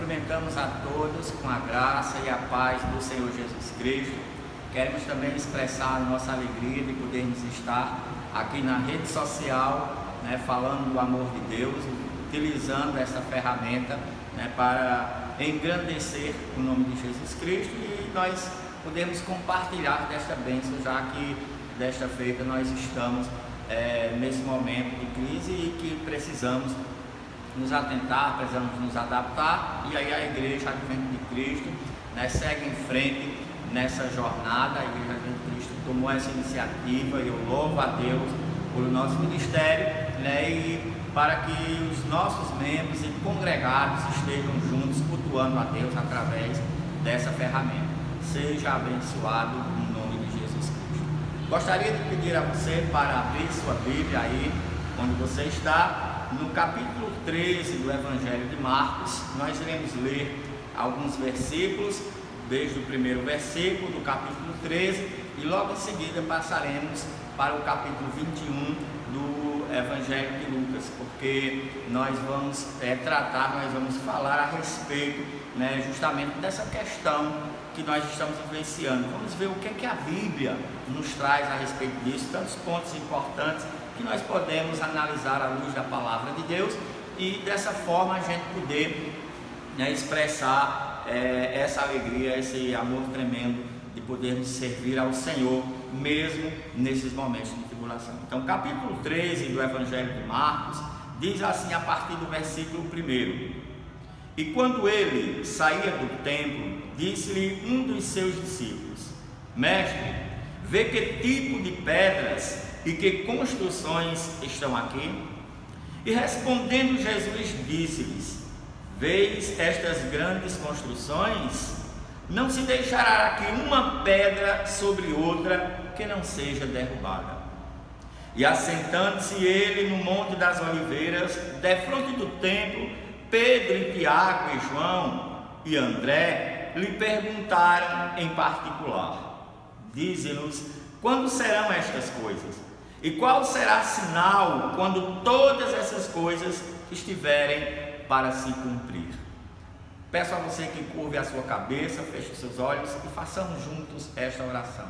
cumprimentamos a todos com a graça e a paz do Senhor Jesus Cristo. Queremos também expressar a nossa alegria de podermos estar aqui na rede social, falando do amor de Deus, utilizando essa ferramenta para engrandecer o nome de Jesus Cristo, e nós podemos compartilhar desta bênção, já que desta feita nós estamos nesse momento de crise e que precisamos nos atentar, precisamos nos adaptar, e aí a Igreja Adventista de Cristo segue em frente nessa jornada. A Igreja Adventista de Cristo tomou essa iniciativa e eu louvo a Deus por o nosso ministério, e para que os nossos membros e congregados estejam juntos cultuando a Deus através dessa ferramenta. Seja abençoado no nome de Jesus Cristo. Gostaria de pedir a você para abrir sua Bíblia aí, onde você está, no capítulo 13 do Evangelho de Marcos. Nós iremos ler alguns versículos, desde o primeiro versículo do capítulo 13, e logo em seguida passaremos para o capítulo 21 do Evangelho de Lucas, porque nós vamos nós vamos falar a respeito justamente dessa questão que nós estamos vivenciando. Vamos ver o que a Bíblia nos traz a respeito disso, tantos pontos importantes que nós podemos analisar à luz da palavra de Deus, e dessa forma a gente poder expressar essa alegria, esse amor tremendo de podermos servir ao Senhor, mesmo nesses momentos de tribulação. Então, capítulo 13 do Evangelho de Marcos diz assim, a partir do versículo 1: E quando ele saía do templo, disse-lhe um dos seus discípulos: Mestre, vê que tipo de pedras e que construções estão aqui? E respondendo Jesus, disse-lhes: Veis estas grandes construções? Não se deixará aqui uma pedra sobre outra que não seja derrubada. E assentando-se ele no Monte das Oliveiras, defronte do templo, Pedro e Tiago e João e André lhe perguntaram em particular: Dize-nos, quando serão estas coisas? E qual será sinal quando todas essas coisas estiverem para se cumprir? Peço a você que curve a sua cabeça, feche os seus olhos e façamos juntos esta oração.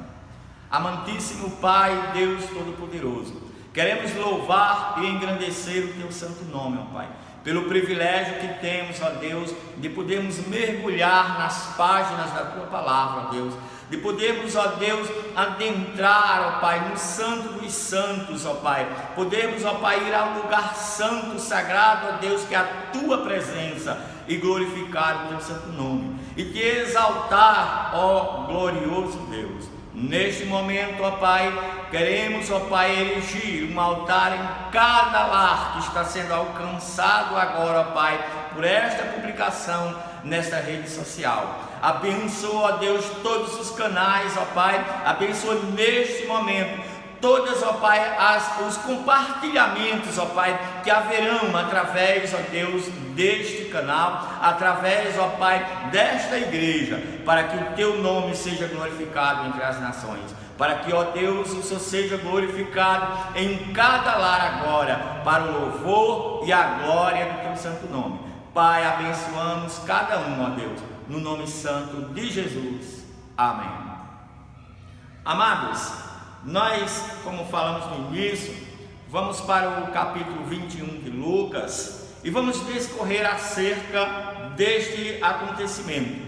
Amantíssimo Pai, Deus Todo-Poderoso, queremos louvar e engrandecer o Teu santo nome, ó Pai, pelo privilégio que temos, ó Deus, de podermos mergulhar nas páginas da Tua palavra, ó Deus, de podermos, ó Deus, adentrar, ó Pai, no Santo dos Santos, ó Pai, podermos, ó Pai, ir ao lugar santo, sagrado, ó Deus, que é a Tua presença, e glorificar o Teu santo nome, e Te exaltar, ó glorioso Deus. Neste momento, ó Pai, queremos, ó Pai, erigir um altar em cada lar que está sendo alcançado agora, ó Pai, por esta publicação nesta rede social. Abençoa, ó Deus, todos os canais, ó Pai, abençoa neste momento todas, ó Pai, os compartilhamentos, ó Pai, que haverão através, ó Deus, deste canal, através, ó Pai, desta igreja, para que o Teu nome seja glorificado entre as nações, para que, ó Deus, o Senhor seja glorificado em cada lar agora, para o louvor e a glória do Teu santo nome. Pai, abençoamos cada um, ó Deus, no nome santo de Jesus. Amém. Amados, nós, como falamos no início, vamos para o capítulo 21 de Lucas e vamos discorrer acerca deste acontecimento.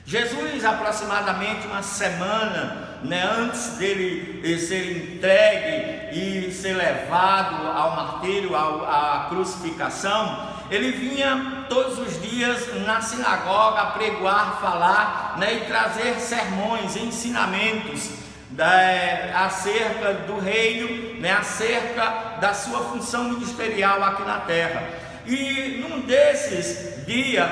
Jesus, aproximadamente uma semana antes dele ser entregue e ser levado ao martírio, à crucificação, ele vinha todos os dias na sinagoga a pregoar, falar e trazer sermões, ensinamentos acerca do reino, acerca da sua função ministerial aqui na terra. E num desses dias,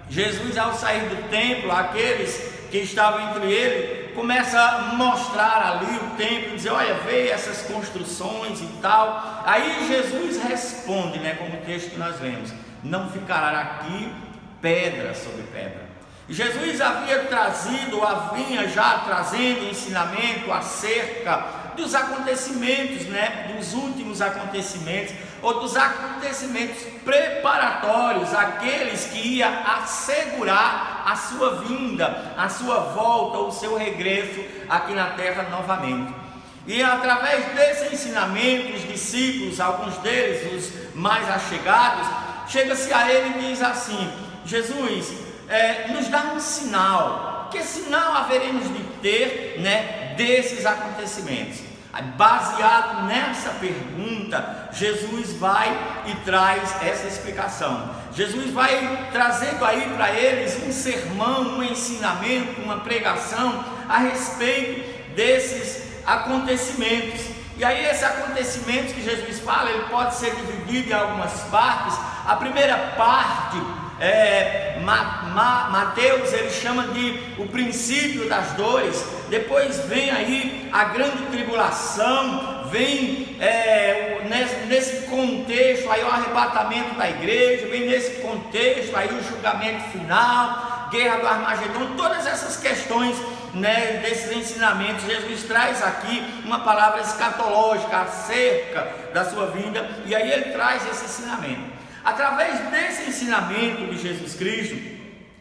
Jesus, ao sair do templo, aqueles que estavam entre ele, começa a mostrar ali o templo, dizer: olha, veio essas construções e tal. Aí Jesus responde, como o texto que nós lemos: não ficará aqui pedra sobre pedra. Jesus havia vinha já trazendo ensinamento acerca dos acontecimentos, dos últimos acontecimentos, ou dos acontecimentos preparatórios, aqueles que ia assegurar a sua vinda, a sua volta, o seu regresso aqui na terra novamente. E através desse ensinamento, os discípulos, alguns deles, os mais achegados, chega-se a ele e diz assim: Jesus, nos dá um sinal. Que sinal haveremos de ter, desses acontecimentos? Baseado nessa pergunta, Jesus vai e traz essa explicação. Jesus vai trazendo aí para eles um sermão, um ensinamento, uma pregação a respeito desses acontecimentos. E aí esses acontecimentos que Jesus fala, ele pode ser dividido em algumas partes. A primeira parte, Mateus ele chama de o princípio das dores. Depois vem aí a grande tribulação, vem nesse contexto aí o arrebatamento da igreja, vem nesse contexto aí o julgamento final, guerra do Armagedon, todas essas questões, desses ensinamentos. Jesus traz aqui uma palavra escatológica acerca da sua vinda, e aí ele traz esse ensinamento. Através desse ensinamento de Jesus Cristo,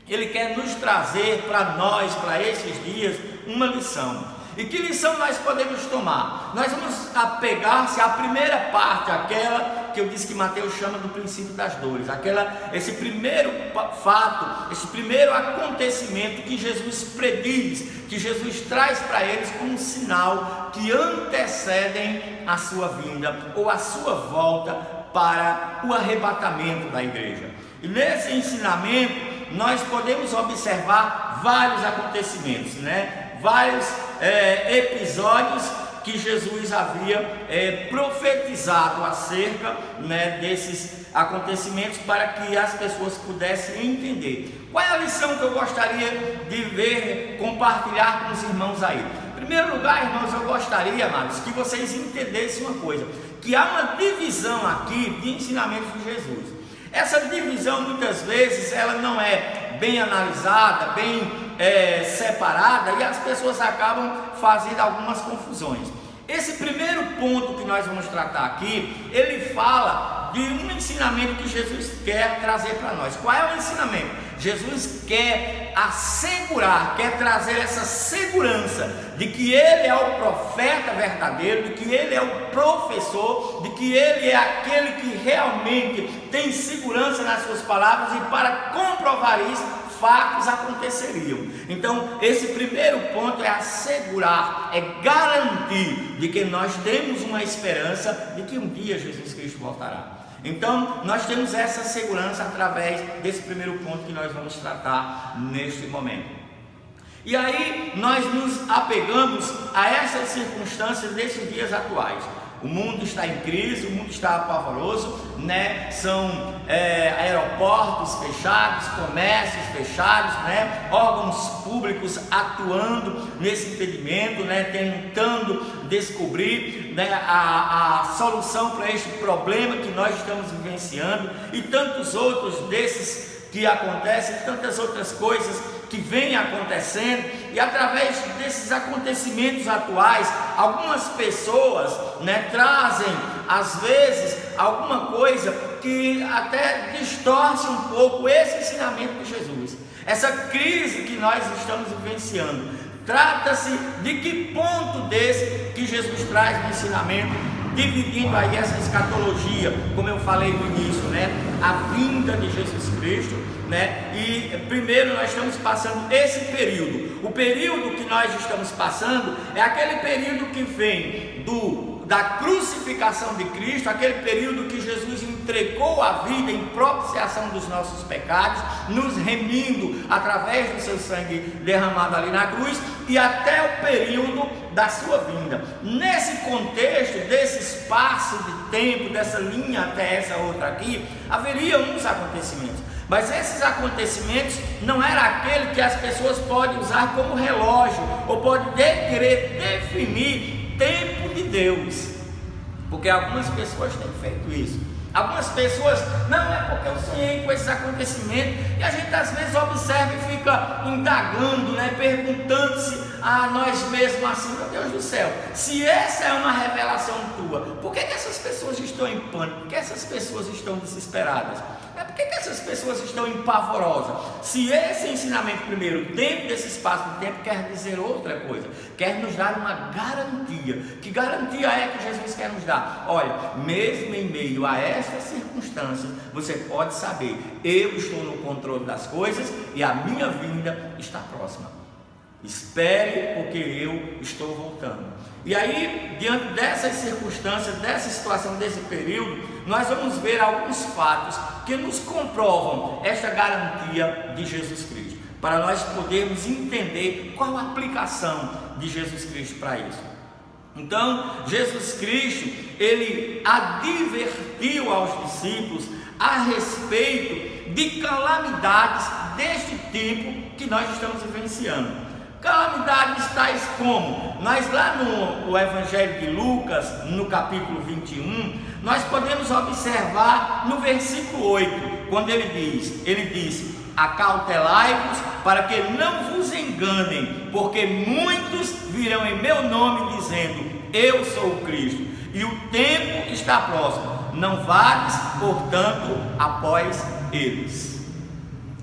ele quer nos trazer para nós, para esses dias, uma lição. E que lição nós podemos tomar? Nós vamos apegar-se à primeira parte, aquela que eu disse que Mateus chama do princípio das dores, esse primeiro fato, esse primeiro acontecimento que Jesus prediz, que Jesus traz para eles como um sinal que antecedem a sua vinda ou a sua volta para o arrebatamento da igreja. E nesse ensinamento nós podemos observar vários acontecimentos, vários episódios que Jesus havia profetizado acerca desses acontecimentos, para que as pessoas pudessem entender. Qual é a lição que eu gostaria de ver, compartilhar com os irmãos aí? Em primeiro lugar, irmãos, eu gostaria, amados, que vocês entendessem uma coisa, que há uma divisão aqui de ensinamentos de Jesus. Essa divisão muitas vezes ela não é bem analisada, bem separada, e as pessoas acabam fazendo algumas confusões. Esse primeiro ponto que nós vamos tratar aqui, ele fala de um ensinamento que Jesus quer trazer para nós. Qual é o ensinamento? Jesus quer assegurar, quer trazer essa segurança de que Ele é o profeta verdadeiro, de que Ele é o professor, de que Ele é aquele que realmente tem segurança nas suas palavras, e para comprovar isso, fatos aconteceriam. Então, esse primeiro ponto é assegurar, é garantir de que nós temos uma esperança de que um dia Jesus Cristo voltará. Então, nós temos essa segurança através desse primeiro ponto que nós vamos tratar neste momento. E aí, nós nos apegamos a essas circunstâncias desses dias atuais. O mundo está em crise, o mundo está pavoroso, São aeroportos fechados, comércios fechados, Órgãos públicos atuando nesse impedimento, tentando descobrir, a solução para este problema que nós estamos vivenciando, e tantos outros desses que acontecem, tantas outras coisas que vêm acontecendo. E através desses acontecimentos atuais, algumas pessoas trazem às vezes alguma coisa que até distorce um pouco esse ensinamento de Jesus. Essa crise que nós estamos vivenciando, trata-se de que ponto desse que Jesus traz no ensinamento, dividindo aí essa escatologia, como eu falei no início, a vinda de Jesus Cristo, e primeiro nós estamos passando esse período. O período que nós estamos passando é aquele período que vem da crucificação de Cristo, aquele período que Jesus entregou a vida em propiciação dos nossos pecados, nos remindo através do seu sangue derramado ali na cruz, e até o período da sua vinda. Nesse contexto, desse espaço de tempo, dessa linha até essa outra aqui, haveria uns acontecimentos, mas esses acontecimentos não era aquele que as pessoas podem usar como relógio, ou podem querer definir tempo de Deus, porque algumas pessoas têm feito isso. Algumas pessoas, não é porque eu sonhei com esses acontecimentos, e a gente às vezes observa e fica indagando, perguntando-se a nós mesmos assim, meu Deus do céu, se essa é uma revelação tua, por que essas pessoas estão em pânico? Por que essas pessoas estão desesperadas? Por que essas pessoas estão empavorosas? Se esse ensinamento primeiro, dentro desse espaço de tempo, quer dizer outra coisa, quer nos dar uma garantia. Que garantia é que Jesus quer nos dar? Olha, mesmo em meio a estas circunstâncias, você pode saber, eu estou no controle das coisas e a minha vinda está próxima. Espere, porque eu estou voltando. E aí, diante dessas circunstâncias, dessa situação, desse período, nós vamos ver alguns fatos que nos comprovam esta garantia de Jesus Cristo, para nós podermos entender qual a aplicação de Jesus Cristo para isso. Então, Jesus Cristo, ele advertiu aos discípulos a respeito de calamidades deste tipo que nós estamos vivenciando. Calamidades tais como, nós lá no Evangelho de Lucas, no capítulo 21, nós podemos observar no versículo 8, quando ele diz, acautelai-vos para que não vos enganem, porque muitos virão em meu nome dizendo, eu sou o Cristo, e o tempo está próximo, não vades, portanto, após eles.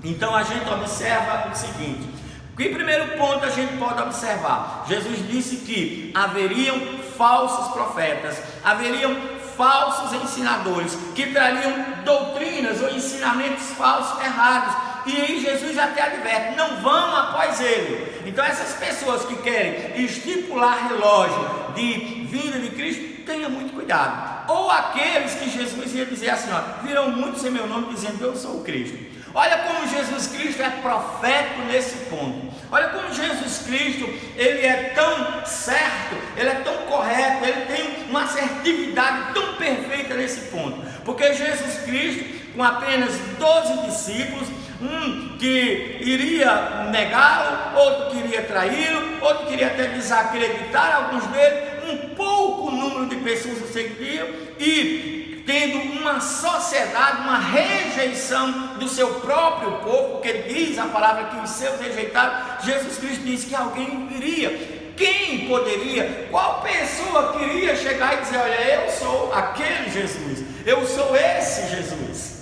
Então a gente observa o seguinte, que primeiro ponto a gente pode observar, Jesus disse que haveriam falsos profetas, haveriam falsos ensinadores, que trariam doutrinas ou ensinamentos falsos, errados, e aí Jesus até adverte, não vão após ele. Então essas pessoas que querem estipular relógio de vinda de Cristo, tenha muito cuidado. Ou aqueles que Jesus ia dizer assim, virão muitos em meu nome dizendo, eu sou o Cristo. Olha como Jesus Cristo é profético nesse ponto. Olha como Jesus Cristo, ele é tão certo, ele é tão correto, ele tem uma assertividade tão perfeita nesse ponto. Porque Jesus Cristo, com apenas 12 discípulos, um que iria negá-lo, outro que iria traí-lo, outro que iria até desacreditar alguns deles, um pouco número de pessoas o seguiam, e tendo uma sociedade, uma rejeição do seu próprio povo, porque diz a palavra que os seus rejeitaram, Jesus Cristo disse que alguém viria. Quem poderia, qual pessoa queria chegar e dizer, olha, eu sou aquele Jesus, eu sou esse Jesus?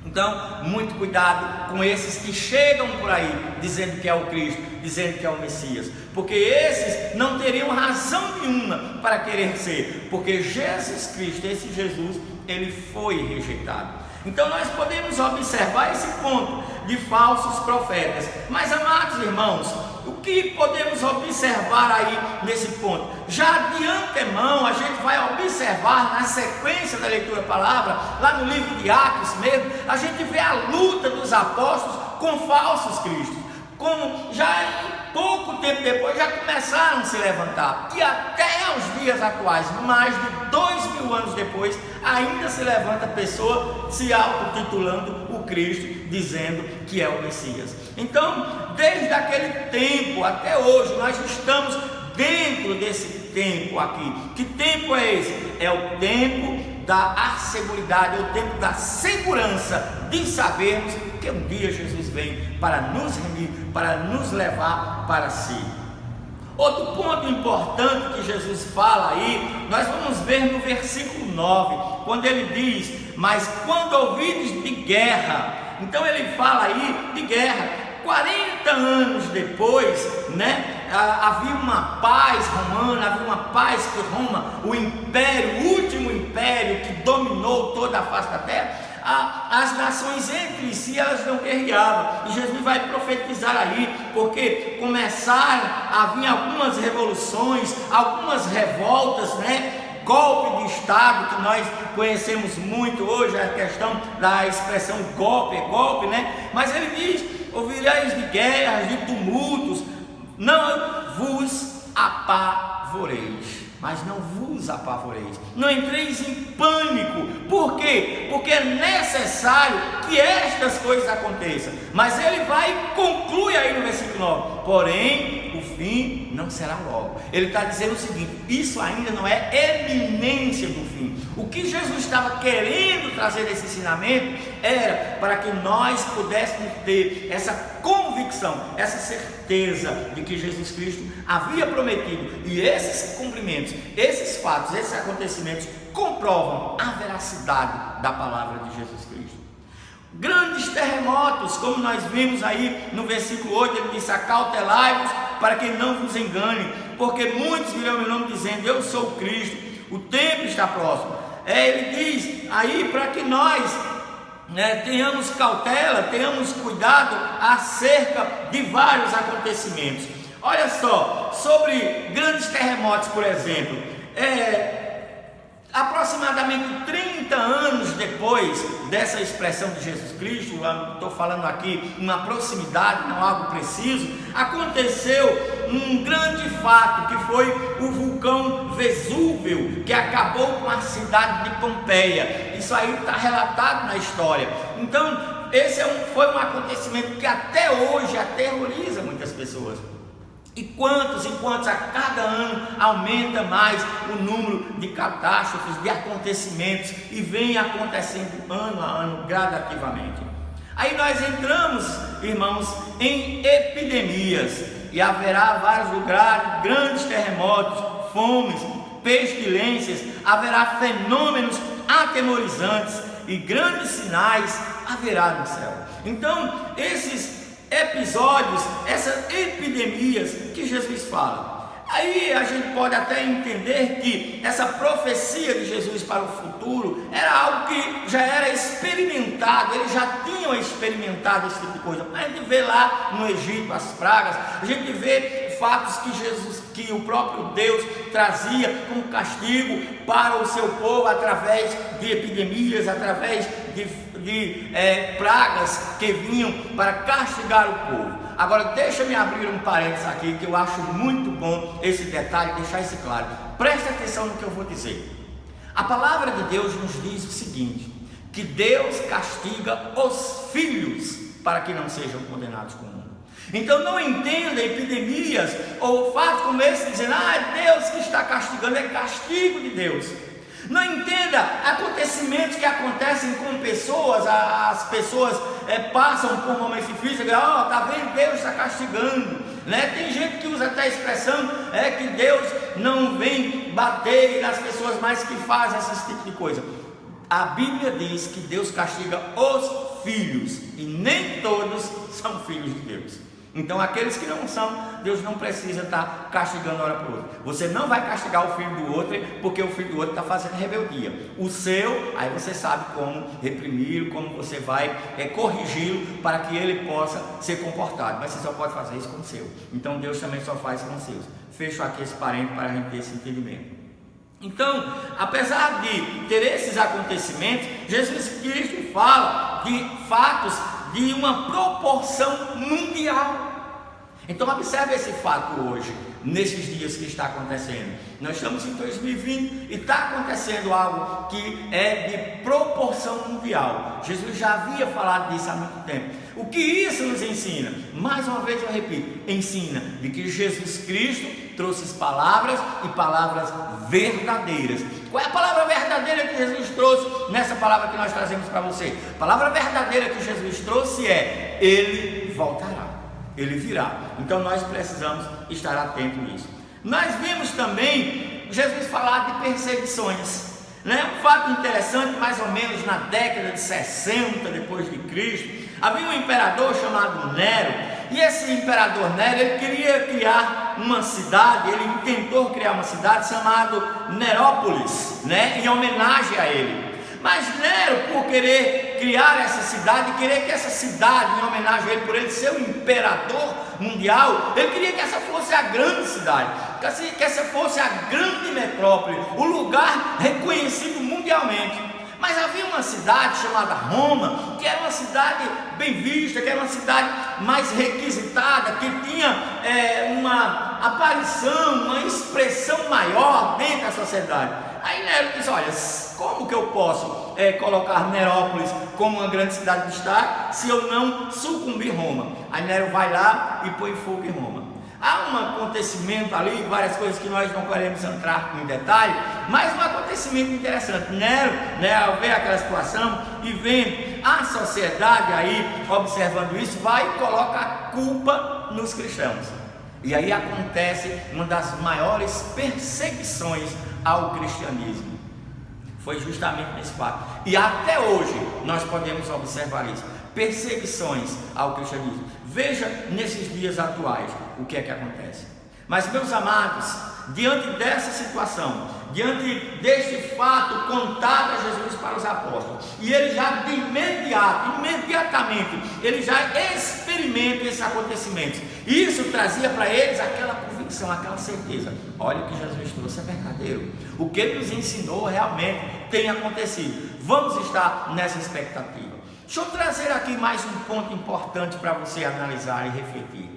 Então, muito cuidado com esses que chegam por aí dizendo que é o Cristo, dizendo que é o Messias, porque esses não teriam razão nenhuma para querer ser, porque Jesus Cristo, esse Jesus, ele foi rejeitado. Então nós podemos observar esse ponto de falsos profetas. Mas, amados irmãos, o que podemos observar aí nesse ponto? Já de antemão a gente vai observar na sequência da leitura da palavra, lá no livro de Atos mesmo, a gente vê a luta dos apóstolos com falsos cristos, como já em pouco tempo depois já começaram a se levantar, e até aos dias atuais, mais de 2000 anos depois, ainda se levanta pessoa se autotitulando o Cristo, dizendo que é o Messias. Então, desde aquele tempo até hoje, nós estamos dentro desse tempo aqui. Que tempo é esse? É o tempo da asseguridade, é o tempo da segurança de sabermos que um dia Jesus vem para nos remir, para nos levar para si. Outro ponto importante que Jesus fala aí, nós vamos ver no versículo 9, quando ele diz, mas quando ouvides de guerra, então ele fala aí de guerra. 40 anos depois, havia uma paz romana, havia uma paz que Roma, o império, o último império que dominou toda a face da terra, as nações entre si elas não guerreavam, e Jesus vai profetizar aí, porque começaram a vir algumas revoluções, algumas revoltas, golpe de Estado, que nós conhecemos muito hoje, a questão da expressão golpe, mas ele diz, ouvireis de guerras, de tumultos, não vos apavoreis, mas não vos apavoreis, não entreis em pânico. Por quê? Porque é necessário que estas coisas aconteçam. Mas ele vai e conclui aí no versículo 9, porém o fim não será logo. Ele está dizendo o seguinte: isso ainda não é eminência do fim. O que Jesus estava querendo trazer nesse ensinamento era para que nós pudéssemos ter essa convicção, essa certeza de que Jesus Cristo havia prometido, e esses cumprimentos, esses fatos, esses acontecimentos comprovam a veracidade da palavra de Jesus Cristo. Grandes terremotos, como nós vimos aí no versículo 8, ele disse: acautelai-vos para que não vos engane, porque muitos virão meu nome dizendo: eu sou o Cristo, o tempo está próximo. Ele diz aí para que nós tenhamos cautela, tenhamos cuidado acerca de vários acontecimentos. Olha só, sobre grandes terremotos, por exemplo, aproximadamente 30 anos depois dessa expressão de Jesus Cristo, estou falando aqui uma proximidade, não algo preciso, aconteceu um grande fato, que foi o vulcão Vesúvio, que acabou com a cidade de Pompeia. Isso aí está relatado na história. Então, esse foi um acontecimento que até hoje aterroriza muitas pessoas. E quantos a cada ano aumenta mais o número de catástrofes, de acontecimentos, e vem acontecendo ano a ano gradativamente. Aí nós entramos, irmãos, em epidemias, e haverá vários lugares, grandes terremotos, fomes, pestilências, haverá fenômenos atemorizantes e grandes sinais haverá no céu. Então, esses episódios, essas epidemias que Jesus fala, aí a gente pode até entender que essa profecia de Jesus para o futuro era algo que já era experimentado, eles já tinham experimentado esse tipo de coisa. A gente vê lá no Egito as pragas, a gente vê fatos que o próprio Deus trazia como castigo para o seu povo através de epidemias, através de pragas que vinham para castigar o povo. Agora deixa-me abrir um parênteses aqui, que eu acho muito bom esse detalhe, deixar isso claro. Presta atenção no que eu vou dizer. A palavra de Deus nos diz o seguinte: que Deus castiga os filhos para que não sejam condenados com o mundo. Então não entenda epidemias ou fatos como esse dizendo: é Deus que está castigando, é castigo de Deus. Não entenda acontecimentos que acontecem com pessoas, as pessoas passam por momentos difíceis, está vendo, Deus está castigando, né? Tem gente que usa até a expressão que Deus não vem bater nas pessoas, mas que faz esse tipo de coisa. A Bíblia diz que Deus castiga os filhos, e nem todos são filhos de Deus. Então aqueles que não são, Deus não precisa estar castigando hora por outra. Você não vai castigar o filho do outro, porque o filho do outro está fazendo rebeldia. O seu, aí você sabe como reprimir, como você vai corrigi-lo para que ele possa ser comportado. Mas você só pode fazer isso com o seu. Então Deus também só faz com os seus. Fecho aqui esse parênteses para a gente ter esse entendimento. Então, apesar de ter esses acontecimentos, Jesus Cristo fala de fatos de uma proporção mundial. Então observe esse fato hoje, nesses dias que está acontecendo. Nós estamos em 2020 e está acontecendo algo que é de proporção mundial. Jesus já havia falado disso há muito tempo. O que isso nos ensina? Mais uma vez eu repito, ensina de que Jesus Cristo trouxe palavras e palavras verdadeiras. Qual é a palavra verdadeira que Jesus trouxe nessa palavra que nós trazemos para você? A palavra verdadeira que Jesus trouxe é: Ele voltará, Ele virá. Então nós precisamos estar atentos nisso. Nós vimos também Jesus falar de perseguições, né? Um fato interessante, mais ou menos na década de 60 depois de Cristo, havia um imperador chamado Nero. E esse imperador Nero, ele queria criar uma cidade, ele tentou criar uma cidade chamada Nerópolis, né, em homenagem a ele. Mas Nero, por querer criar essa cidade, querer que essa cidade, em homenagem a ele, por ele ser o imperador mundial, ele queria que essa fosse a grande cidade, que essa fosse a grande metrópole, o lugar reconhecido mundialmente. Mas havia uma cidade chamada Roma, que era uma cidade bem vista, que era uma cidade mais requisitada, que tinha uma aparição, uma expressão maior dentro da sociedade. Aí Nero disse: olha, como que eu posso colocar Nerópolis como uma grande cidade de destaque se eu não sucumbir Roma? Aí Nero vai lá e põe fogo em Roma. Há um acontecimento ali, várias coisas que nós não queremos entrar em detalhe, mas um acontecimento interessante. Nero, ao ver aquela situação e vendo a sociedade aí observando isso, vai e coloca a culpa nos cristãos. E aí acontece uma das maiores perseguições ao cristianismo. Foi justamente nesse fato. E até hoje nós podemos observar isso. Perseguições ao cristianismo. Veja nesses dias atuais o que é que acontece. Mas, meus amados, diante dessa situação, diante deste fato contado a Jesus para os apóstolos, e ele já de imediatamente, ele já experimenta esses acontecimentos. Isso trazia para eles aquela convicção, aquela certeza: olha, o que Jesus trouxe é verdadeiro, o que ele nos ensinou realmente tem acontecido. Vamos estar nessa expectativa. Deixa eu trazer aqui mais um ponto importante para você analisar e refletir.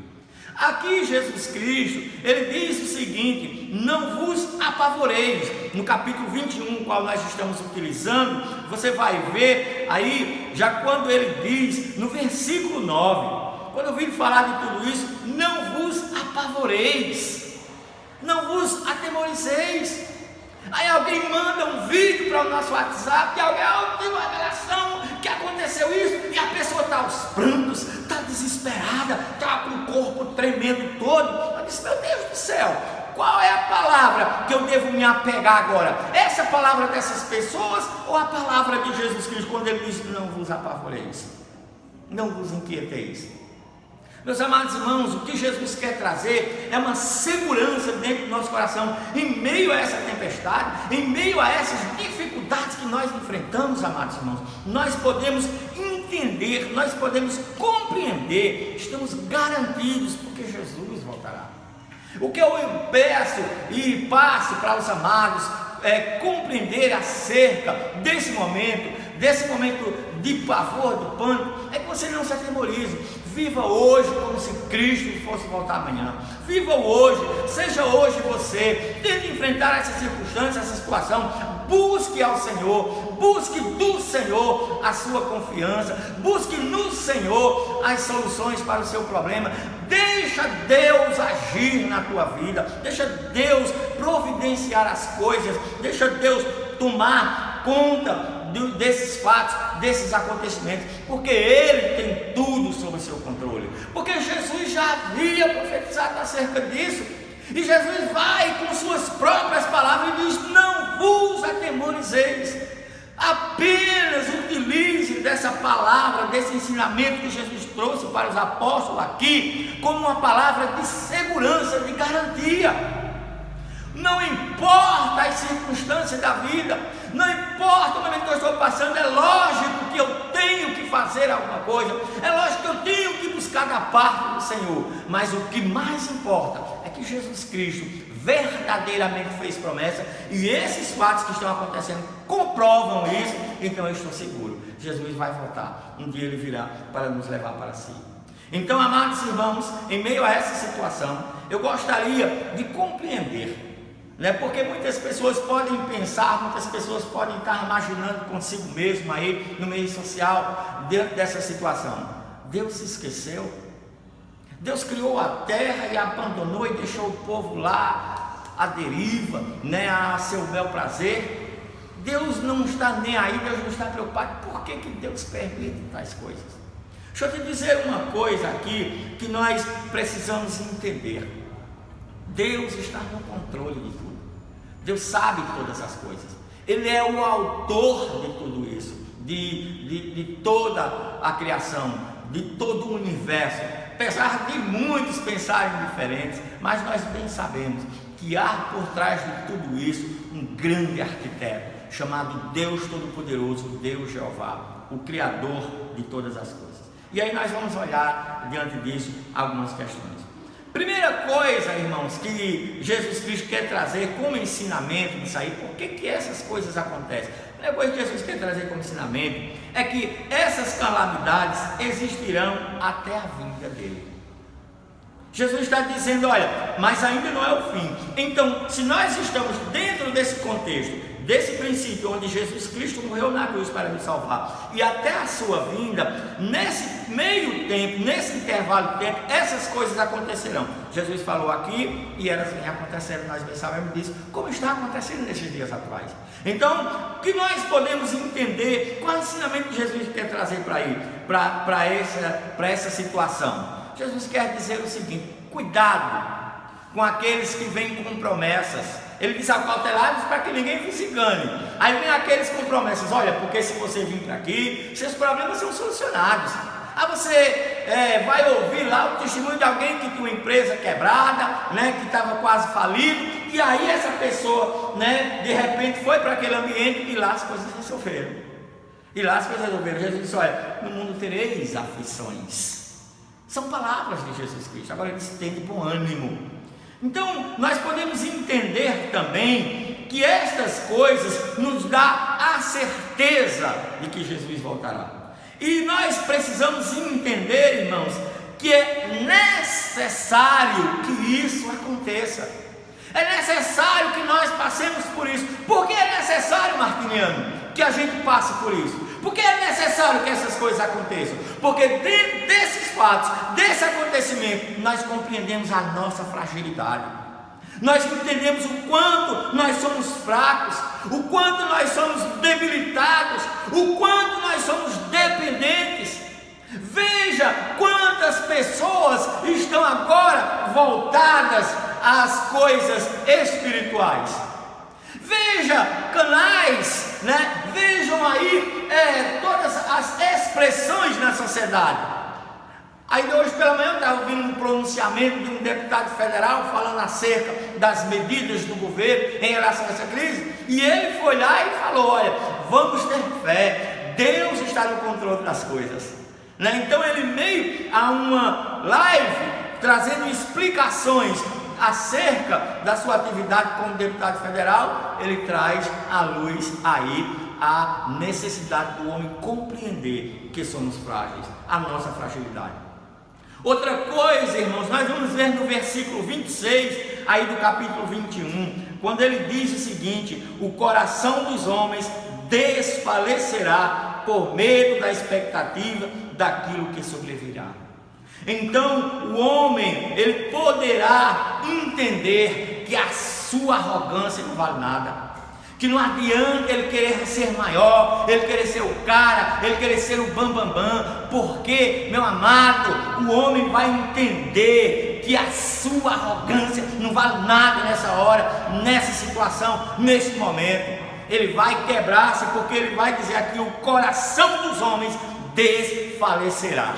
Aqui Jesus Cristo, ele diz o seguinte: não vos apavoreis. No capítulo 21, qual nós estamos utilizando, você vai ver aí, já quando ele diz, no versículo 9, quando eu vim falar de tudo isso: não vos apavoreis, não vos atemorizeis. Aí alguém manda um vídeo para o nosso WhatsApp, e alguém tem uma revelação que aconteceu isso, e a pessoa está aos prantos, está desesperada, está com o corpo tremendo todo. Eu disse: meu Deus do céu, qual é a palavra que eu devo me apegar agora? Essa palavra dessas pessoas ou a palavra de Jesus Cristo, quando ele diz: não vos apavoreis, não vos inquieteis? Meus amados irmãos, o que Jesus quer trazer é uma segurança dentro do nosso coração, em meio a essa tempestade, em meio a essas dificuldades que nós enfrentamos, amados irmãos. Nós podemos entender, nós podemos compreender, estamos garantidos, porque Jesus voltará. O que eu peço e passo para os amados é compreender acerca desse momento de pavor, de pânico, é que você não se atemorize. Viva hoje como se Cristo fosse voltar amanhã. Viva hoje, seja hoje você. Tente enfrentar essa circunstância, essa situação. Busque ao Senhor, busque do Senhor a sua confiança, busque no Senhor as soluções para o seu problema. Deixa Deus agir na tua vida, deixa Deus providenciar as coisas, deixa Deus tomar conta desses fatos, desses acontecimentos, porque Ele tem tudo sob seu controle, porque Jesus já havia profetizado acerca disso, e Jesus vai com suas próprias palavras e diz: não vos atemorizeis. Apenas utilize dessa palavra, desse ensinamento que Jesus trouxe para os apóstolos aqui, como uma palavra de segurança, de garantia. Não importa as circunstâncias da vida, não importa o momento que eu estou passando, é lógico que eu tenho que fazer alguma coisa, é lógico que eu tenho que buscar da parte do Senhor, mas o que mais importa é que Jesus Cristo verdadeiramente fez promessa, e esses fatos que estão acontecendo comprovam isso. Então eu estou seguro, Jesus vai voltar, um dia Ele virá para nos levar para si. Então, amados irmãos, em meio a essa situação, eu gostaria de compreender, porque muitas pessoas podem pensar, muitas pessoas podem estar imaginando consigo mesmo aí no meio social, dentro dessa situação: Deus se esqueceu? Deus criou a terra e abandonou e deixou o povo lá à deriva, a seu bel prazer? Deus não está nem aí, Deus não está preocupado. Por que Deus permite tais coisas? Deixa eu te dizer uma coisa aqui que nós precisamos entender: Deus está no controle de tudo. Deus sabe todas as coisas. Ele é o autor de tudo isso, de toda a criação, de todo o universo. Apesar de muitos pensarem diferentes, mas nós bem sabemos que há por trás de tudo isso um grande arquiteto, chamado Deus Todo-Poderoso, Deus Jeová, o Criador de todas as coisas. E aí nós vamos olhar diante disso algumas questões. Primeira coisa, irmãos, que Jesus Cristo quer trazer como ensinamento disso aí, por que essas coisas acontecem? A primeira coisa que Jesus quer trazer como ensinamento é que essas calamidades existirão até a vinda dele. Jesus está dizendo: olha, mas ainda não é o fim. Então, se nós estamos dentro desse contexto desse princípio onde Jesus Cristo morreu na cruz para nos salvar e até a sua vinda, nesse meio tempo, nesse intervalo de tempo, essas coisas acontecerão. Jesus falou aqui e elas vêm acontecendo, nós bem sabemos disso, como está acontecendo nesses dias atuais. Então, o que nós podemos entender, qual é o ensinamento que Jesus quer trazer para essa situação? Jesus quer dizer o seguinte: cuidado com aqueles que vêm com promessas. Ele diz: acautelados para que ninguém vos engane. Aí vem aqueles com promessas: olha, porque se você vir para aqui, seus problemas são solucionados. Aí você vai ouvir lá o testemunho de alguém que tinha uma empresa quebrada, né, que estava quase falido, e aí essa pessoa, né, de repente foi para aquele ambiente e lá as coisas resolveram. Jesus disse: olha, no mundo tereis aflições. São palavras de Jesus Cristo. Agora ele diz: tende bom ânimo. Então nós podemos entender também que estas coisas nos dá a certeza de que Jesus voltará. E nós precisamos entender, irmãos, que é necessário que isso aconteça. É necessário que nós passemos por isso. Por que é necessário, Martiniano, que a gente passe por isso? Por que é necessário que essas coisas aconteçam? Porque dentro desses fatos, desse acontecimento, nós compreendemos a nossa fragilidade. Nós entendemos o quanto nós somos fracos, o quanto nós somos debilitados, o quanto nós somos dependentes. Veja quantas pessoas estão agora voltadas às coisas espirituais. Veja canais, né? Vejam aí todas as expressões na sociedade. Ainda hoje pela manhã eu estava ouvindo um pronunciamento de um deputado federal falando acerca das medidas do governo em relação a essa crise, e ele foi lá e falou: olha, vamos ter fé, Deus está no controle das coisas, né? Então ele, meio a uma live, trazendo explicações acerca da sua atividade como deputado federal, ele traz à luz aí a necessidade do homem compreender que somos frágeis, a nossa fragilidade. Outra coisa, irmãos, nós vamos ver no versículo 26 aí do capítulo 21, quando ele diz o seguinte: o coração dos homens desfalecerá por medo da expectativa daquilo que sobrevirá. Então o homem, ele poderá entender que a sua arrogância não vale nada, que não adianta ele querer ser maior, ele querer ser o cara, ele querer ser o bambambam, porque, meu amado, o homem vai entender que a sua arrogância não vale nada nessa hora, nessa situação, nesse momento. Ele vai quebrar-se, porque ele vai dizer aqui: o coração dos homens desfalecerá.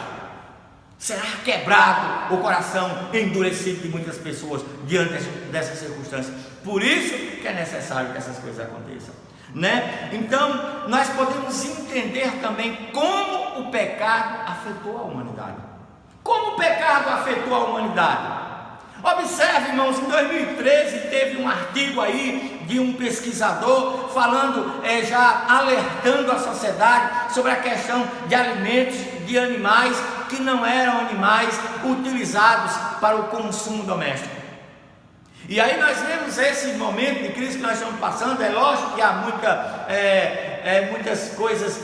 Será quebrado o coração endurecido de muitas pessoas diante dessas circunstâncias. Por isso que é necessário que essas coisas aconteçam, né? Então nós podemos entender também como o pecado afetou a humanidade. Como o pecado afetou a humanidade? Observe, irmãos, em 2013 teve um artigo aí de um pesquisador falando, já alertando a sociedade sobre a questão de alimentos de animais que não eram animais utilizados para o consumo doméstico. E aí nós vemos esse momento de crise que nós estamos passando. É lógico que há muitas coisas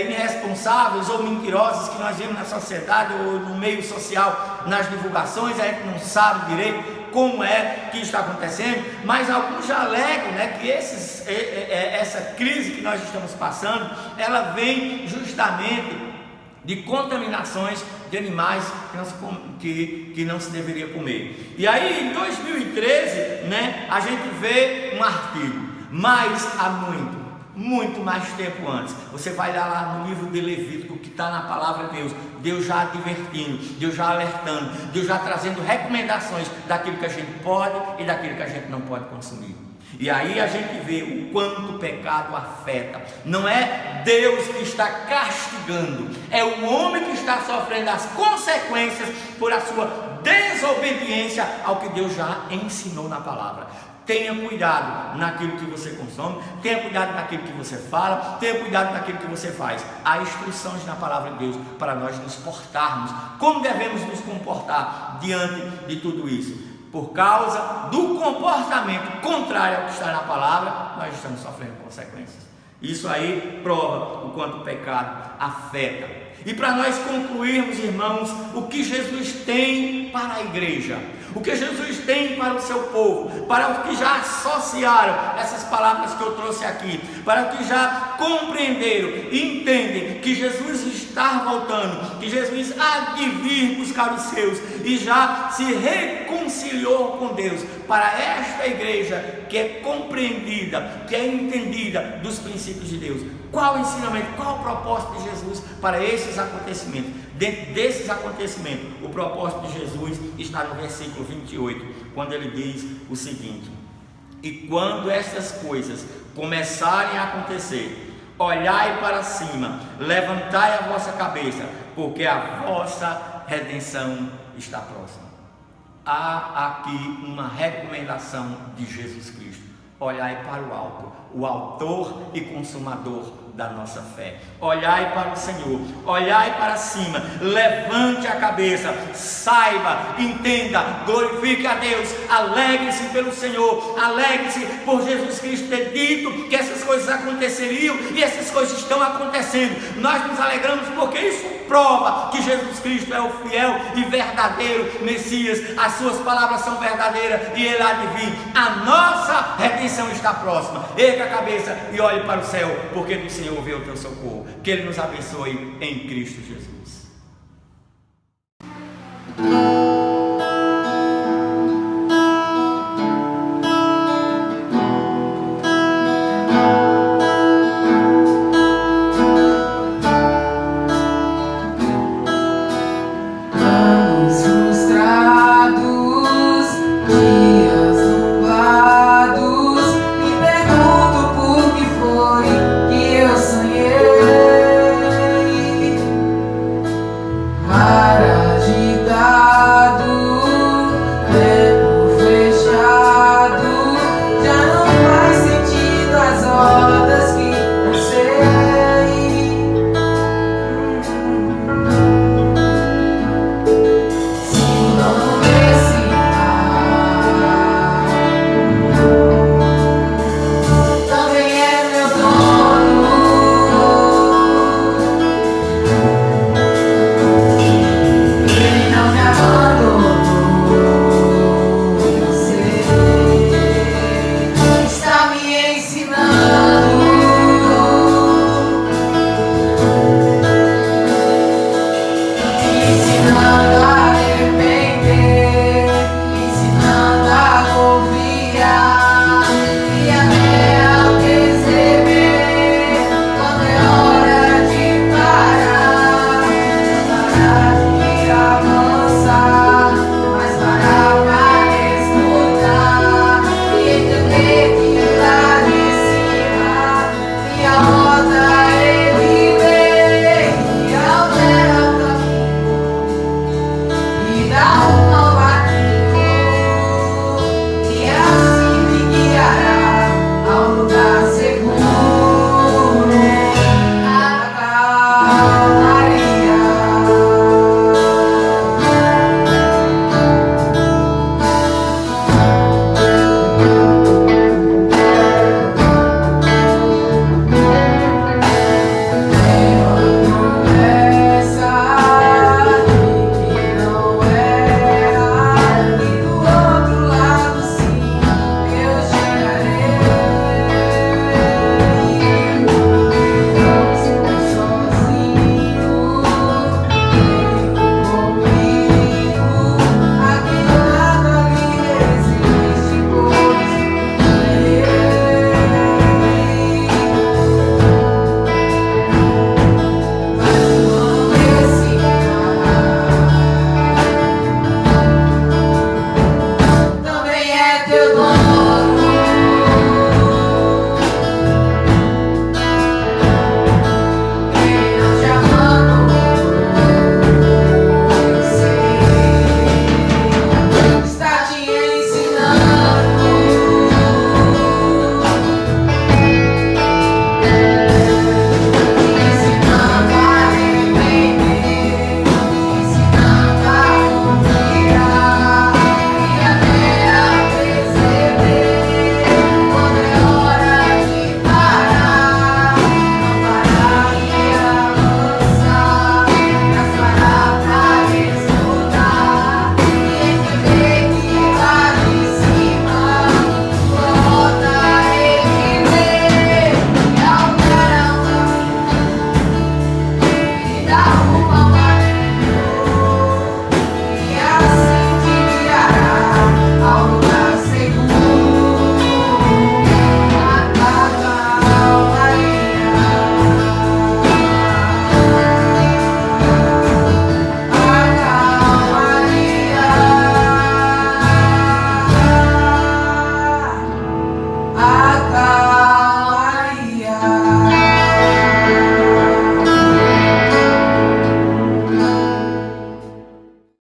irresponsáveis ou mentirosas que nós vemos na sociedade ou no meio social, nas divulgações. A gente não sabe direito como é que está acontecendo, mas alguns já alegam, né, que essa crise que nós estamos passando, ela vem justamente de contaminações de animais que não se deveria comer. E aí em 2013, né, a gente vê um artigo, mas há muito mais tempo antes. Você vai lá no livro de Levítico, que está na palavra de Deus, Deus já advertindo, Deus já alertando, Deus já trazendo recomendações daquilo que a gente pode e daquilo que a gente não pode consumir. E aí a gente vê o quanto o pecado afeta. Não é Deus que está castigando, é o homem que está sofrendo as consequências por a sua desobediência ao que Deus já ensinou na palavra. Tenha cuidado naquilo que você consome, tenha cuidado naquilo que você fala, tenha cuidado naquilo que você faz. Há instruções na palavra de Deus para nós nos portarmos, como devemos nos comportar diante de tudo isso. por causa do comportamento contrário ao que está na palavra, nós estamos sofrendo consequências. Isso aí prova o quanto o pecado afeta. E para nós concluirmos, irmãos, o que Jesus tem para a igreja, o que Jesus tem para o seu povo, para os que já associaram essas palavras que eu trouxe aqui, para os que já compreenderam e entendem que Jesus está voltando, que Jesus há de vir buscar os seus e já se reconciliou com Deus. Para esta igreja que é compreendida, que é entendida dos princípios de Deus, qual o ensinamento, qual o propósito de Jesus para esses acontecimentos? Dentro desses acontecimentos, o propósito de Jesus está no versículo 28, quando ele diz o seguinte: e quando estas coisas começarem a acontecer, olhai para cima, levantai a vossa cabeça, porque a vossa redenção está próxima. Há aqui uma recomendação de Jesus Cristo: olhai para o alto, o autor e consumador da nossa fé. Olhai para o Senhor, olhai para cima, levante a cabeça, saiba, entenda, glorifique a Deus, alegre-se pelo Senhor, alegre-se por Jesus Cristo ter dito que essas coisas aconteceriam e essas coisas estão acontecendo. Nós nos alegramos porque isso prova que Jesus Cristo é o fiel e verdadeiro Messias, as suas palavras são verdadeiras e ele há de vir. A nossa redenção está próxima. Erga a cabeça e olhe para o céu, porque do Senhor vê o teu socorro. Que Ele nos abençoe em Cristo Jesus.